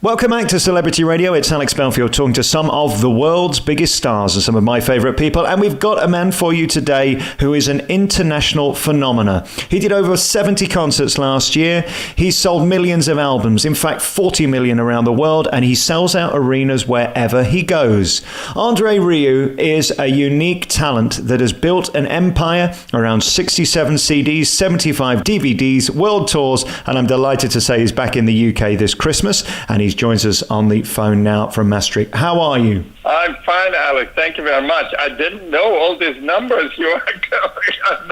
Welcome back to Celebrity Radio. It's Alex Belfield talking to some of the world's biggest stars and some of my favourite people. And we've got a man for you today who is an international phenomena. He did over 70 concerts last year. He's sold millions of albums, in fact 40 million around the world, and he sells out arenas wherever he goes. Andre Rieu is a unique talent that has built an empire around 67 CDs, 75 DVDs, world tours, and I'm delighted to say he's back in the UK this Christmas, and he joins us on the phone now from Maastricht. How are you? I'm fine, Alex. Thank you very much. I didn't know all these numbers you are going on.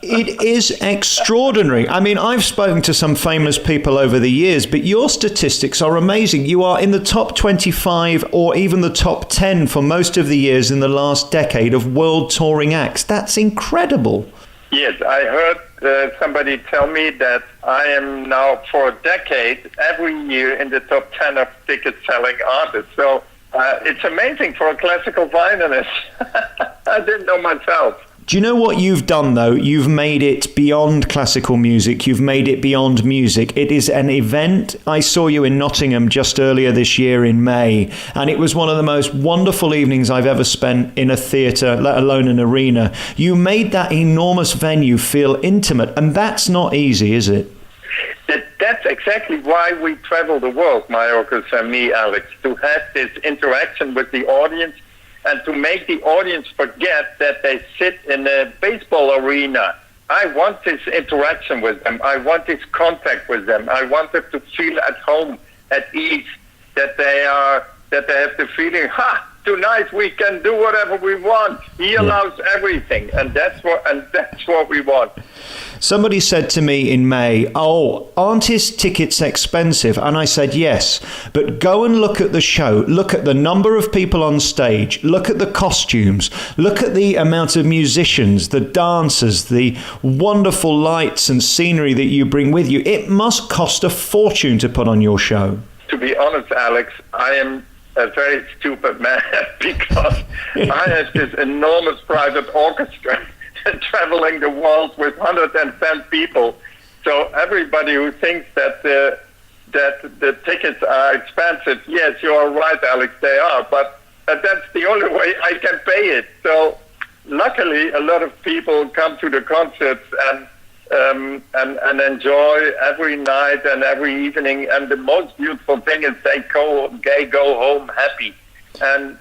It is extraordinary. I mean, I've spoken to some famous people over the years, but your statistics are amazing. You are in the top 25 or even the top 10 for most of the years in the last decade of world touring acts. That's incredible. Yes, I heard somebody tell me that I am now for a decade every year in the top 10 of ticket-selling artists. So it's amazing for a classical violinist. I didn't know myself. Do you know what you've done, though? You've made it beyond classical music. You've made it beyond music. It is an event. I saw you in Nottingham just earlier this year in May, and it was one of the most wonderful evenings I've ever spent in a theatre, let alone an arena. You made that enormous venue feel intimate, and that's not easy, is it? That's exactly why we travel the world, my orchestra and me, Alex, to have this interaction with the audience and to make the audience forget that they sit in a baseball arena. I want this interaction with them. I want this contact with them. I want them to feel at home, at ease, that they have the feeling, tonight we can do whatever we want. He allows everything, and that's what we want. Somebody said to me in May, aren't his tickets expensive? And I said, yes, but go and look at the show. Look at the number of people on stage. Look at the costumes. Look at the amount of musicians, the dancers, the wonderful lights and scenery that you bring with you. It must cost a fortune to put on your show. To be honest, Alex, I am a very stupid man because I have this enormous private orchestra traveling the world with 110 people. So everybody who thinks that the tickets are expensive, yes, you are right, Alex, they are. But that's the only way I can pay it. So luckily, a lot of people come to the concerts and enjoy every night and every evening. And the most beautiful thing is they go home happy, and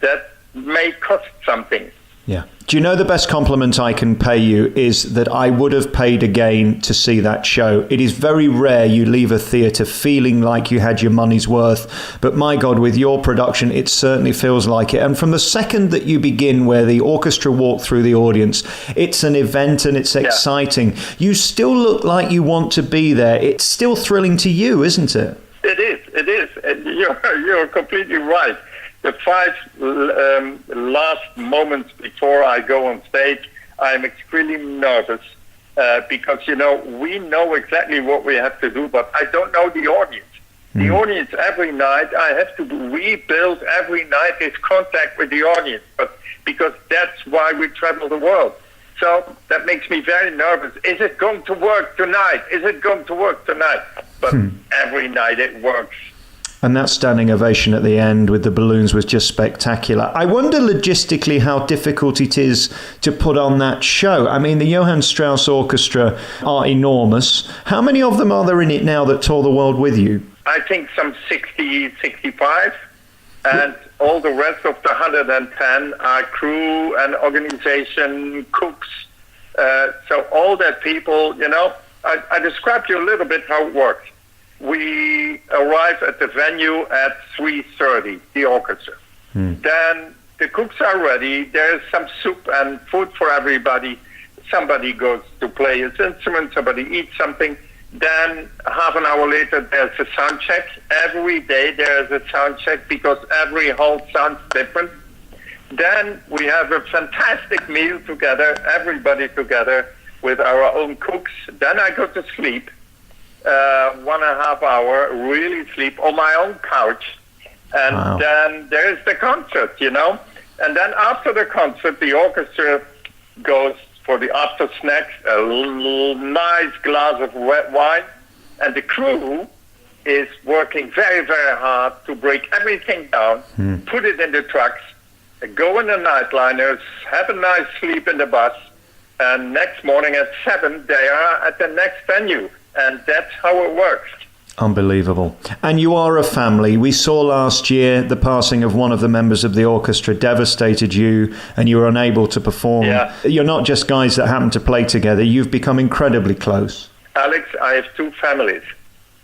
that may cost something. Yeah. Do you know the best compliment I can pay you is that I would have paid again to see that show? It is very rare you leave a theatre feeling like you had your money's worth. But my God, with your production, it certainly feels like it. And from the second that you begin where the orchestra walk through the audience, it's an event and it's exciting. You still look like you want to be there. It's still thrilling to you, isn't it? It is. And you're completely right. The 5 last moments before I go on stage, I'm extremely nervous because, we know exactly what we have to do, but I don't know the audience. The audience every night, I have to rebuild every night this contact with the audience, but because that's why we travel the world. So that makes me very nervous. Is it going to work tonight? But every night it works. And that standing ovation at the end with the balloons was just spectacular. I wonder logistically how difficult it is to put on that show. I mean, the Johann Strauss Orchestra are enormous. How many of them are there in it now that tour the world with you? I think some 60, 65. And all the rest of the 110 are crew and organization, cooks. So all that people, I described you a little bit how it works. We arrive at the venue at 3:30, the orchestra. Then the cooks are ready. There's some soup and food for everybody. Somebody goes to play his instrument, somebody eats something. Then half an hour later, there's a sound check. Every day there's a sound check because every hall sounds different. Then we have a fantastic meal together, everybody together with our own cooks. Then I go to sleep. 1.5 hour, really sleep on my own couch. And then there's the concert, And then after the concert, the orchestra goes for the after snacks, a nice glass of red wine. And the crew is working very, very hard to break everything down, put it in the trucks, go in the nightliners, have a nice sleep in the bus, and next morning at 7, they are at the next venue. And that's how it works. Unbelievable. And you are a family. We saw last year the passing of one of the members of the orchestra devastated you, and you were unable to perform. Yeah. You're not just guys that happen to play together. You've become incredibly close. Alex, I have 2 families.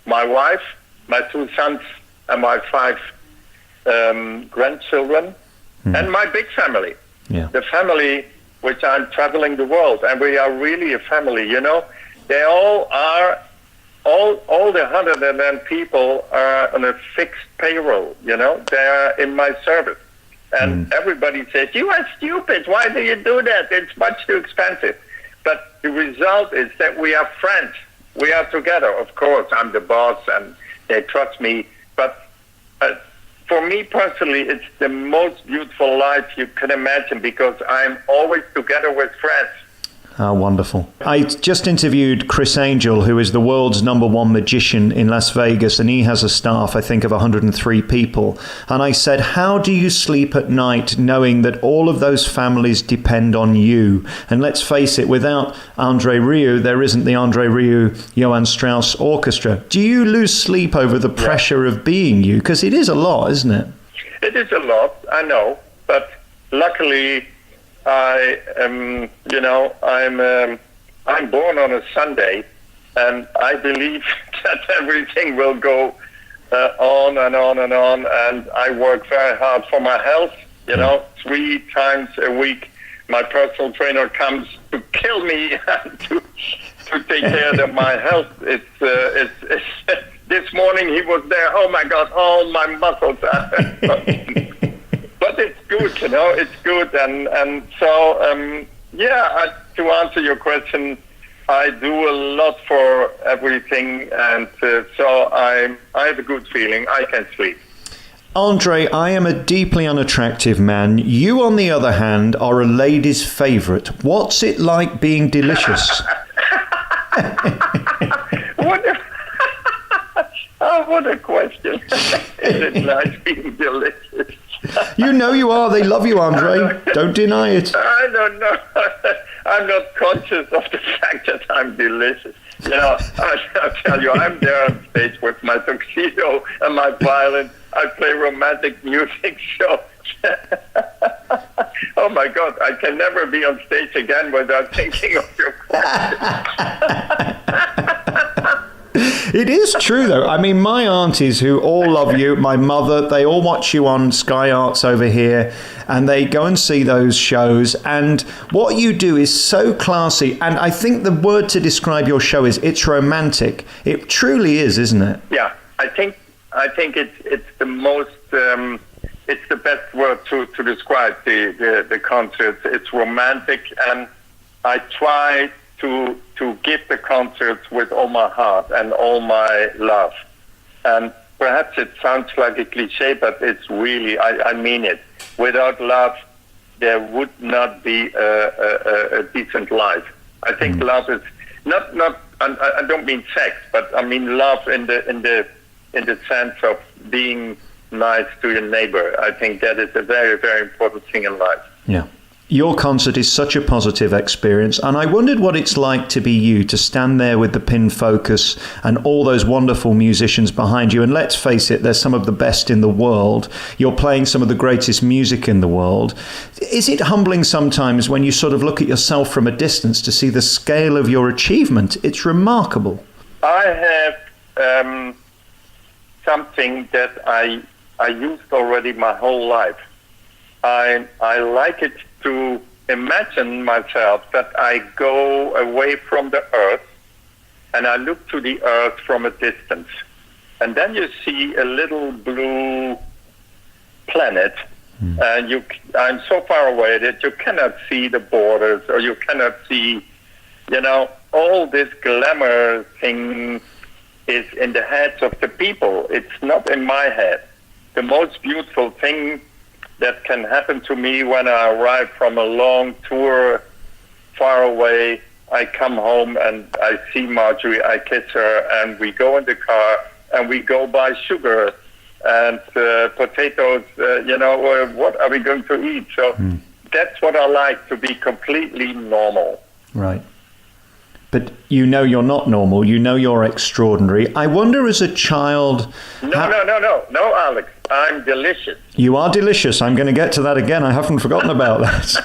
My wife, my 2 sons, and my 5 grandchildren, and my big family. Yeah. The family which I'm traveling the world, and we are really a family, you know. They all are, all the 110 people are on a fixed payroll, you know. They are in my service. And everybody says, you are stupid, why do you do that? It's much too expensive. But the result is that we are friends. We are together. Of course, I'm the boss and they trust me. But for me personally, it's the most beautiful life you can imagine because I'm always together with friends. How wonderful. I just interviewed Chris Angel, who is the world's #1 magician in Las Vegas, and he has a staff, I think, of 103 people. And I said, how do you sleep at night knowing that all of those families depend on you? And let's face it, without Andre Rieu, there isn't the Andre Rieu Johann Strauss Orchestra. Do you lose sleep over the pressure of being you? Because it is a lot, isn't it? It is a lot, I know. But luckily, I am, you know, I'm born on a Sunday, and I believe that everything will go on and on and on. And I work very hard for my health. You know, 3 times a week, my personal trainer comes to kill me and to take care of my health. It's this morning he was there. Oh my God, all my muscles are. But it's good, you know, it's good. And so, to answer your question, I do a lot for everything. And so I have a good feeling. I can sleep. Andre, I am a deeply unattractive man. You, on the other hand, are a lady's favourite. What's it like being delicious? What a question. Is it nice being delicious? You know you are. They love you, Andre. Don't deny it. I don't know. I'm not conscious of the fact that I'm delicious. You know, I'll tell you, I'm there on stage with my tuxedo and my violin. I play romantic music, so... Oh my God, I can never be on stage again without thinking of your question. It is true, though. I mean, my aunties, who all love you, my mother, they all watch you on Sky Arts over here, and they go and see those shows. And what you do is so classy. And I think the word to describe your show is it's romantic. It truly is, isn't it? Yeah, I think it's the most. It's the best word to describe the concerts. It's romantic, and I try to give the concerts with all my heart and all my love. And perhaps it sounds like a cliche, but it's really, I mean it. Without love, there would not be a decent life. I think love is not. I don't mean sex, but I mean love in the sense of being nice to your neighbor. I think that is a very, very important thing in life. Yeah. Your concert is such a positive experience, and I wondered what it's like to be you, to stand there with the pin focus and all those wonderful musicians behind you. And let's face it, they're some of the best in the world. You're playing some of the greatest music in the world. Is it humbling sometimes when you sort of look at yourself from a distance to see the scale of your achievement? It's remarkable. I have something that I used already my whole life. I like it to imagine myself that I go away from the earth and I look to the earth from a distance. And then you see a little blue planet, and I'm so far away that you cannot see the borders, or you cannot see, you know, all this glamour thing is in the heads of the people. It's not in my head. The most beautiful thing that can happen to me when I arrive from a long tour far away, I come home and I see Marjorie, I kiss her, and we go in the car and we go buy sugar and potatoes, what are we going to eat? So that's what I like, to be completely normal. Right. But you know you're not normal. You know you're extraordinary. I wonder, as a child... No, Alex. I'm delicious. You are delicious. I'm going to get to that again. I haven't forgotten about that.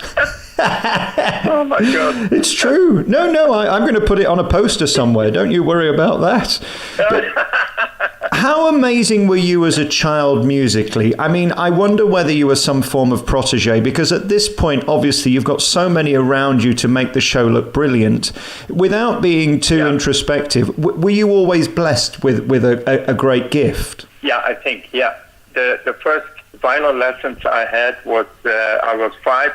Oh, my God. It's true. No, I'm going to put it on a poster somewhere. Don't you worry about that. But how amazing were you as a child musically? I mean, I wonder whether you were some form of protege, because at this point, obviously, you've got so many around you to make the show look brilliant. Without being too introspective, were you always blessed with a great gift? Yeah, I think, yeah. The first violin lessons I had was, I was 5,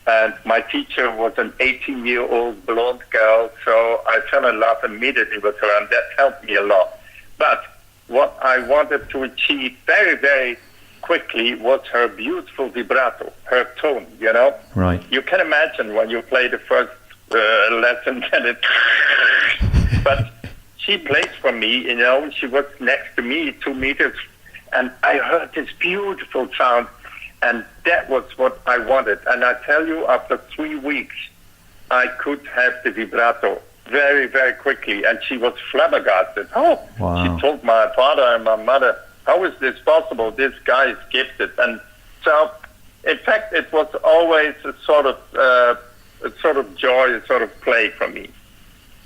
and my teacher was an 18-year-old blonde girl, so I fell in love immediately with her, and that helped me a lot. But what I wanted to achieve very, very quickly was her beautiful vibrato, her tone, Right. You can imagine when you play the first lesson, and but she played for me, she was next to me, 2 meters, and I heard this beautiful sound, and that was what I wanted. And I tell you, after 3 weeks, I could have the vibrato very, very quickly, and she was flabbergasted. Oh, wow. She told my father and my mother, how is this possible? This guy is gifted. And so, in fact, it was always a sort of joy, a sort of play for me.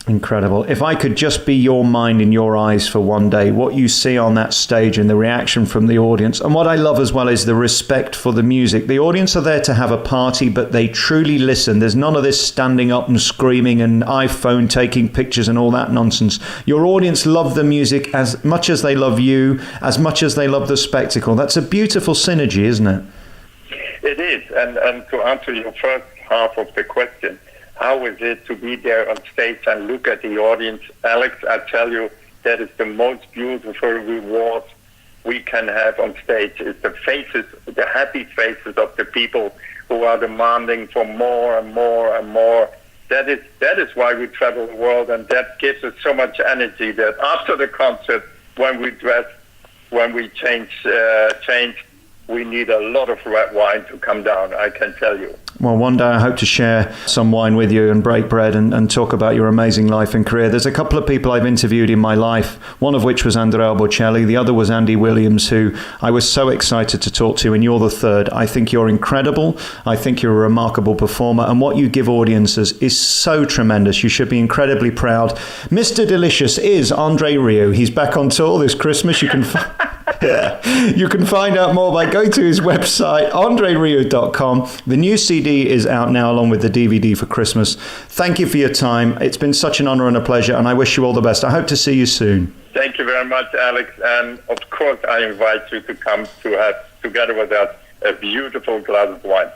Incredible. If I could just be your mind in your eyes for one day, what you see on that stage and the reaction from the audience. And what I love as well is the respect for the music. The audience are there to have a party, but they truly listen. There's none of this standing up and screaming and iPhone taking pictures and all that nonsense. Your audience love the music as much as they love you, as much as they love the spectacle. That's a beautiful synergy, isn't it? It is. And to answer your first half of the question, how is it to be there on stage and look at the audience? Alex, I tell you, that is the most beautiful reward we can have on stage. It's the faces, the happy faces of the people who are demanding for more and more and more. That is why we travel the world, and that gives us so much energy that after the concert, when we dress, when we change, we need a lot of red wine to come down, I can tell you. Well, one day I hope to share some wine with you and break bread and talk about your amazing life and career. There's a couple of people I've interviewed in my life, one of which was Andrea Bocelli, the other was Andy Williams, who I was so excited to talk to, and you're the third. I think you're incredible. I think you're a remarkable performer, and what you give audiences is so tremendous. You should be incredibly proud. Mr. Delicious is Andre Rieu. He's back on tour this Christmas. You can you can find out more by going to his website, AndréRieu.com. The new CD is out now, along with the DVD for Christmas. Thank you for your time. It's been such an honor and a pleasure, and I wish you all the best. I hope to see you soon. Thank you very much, Alex. And of course, I invite you to come to have, together with us, a beautiful glass of wine.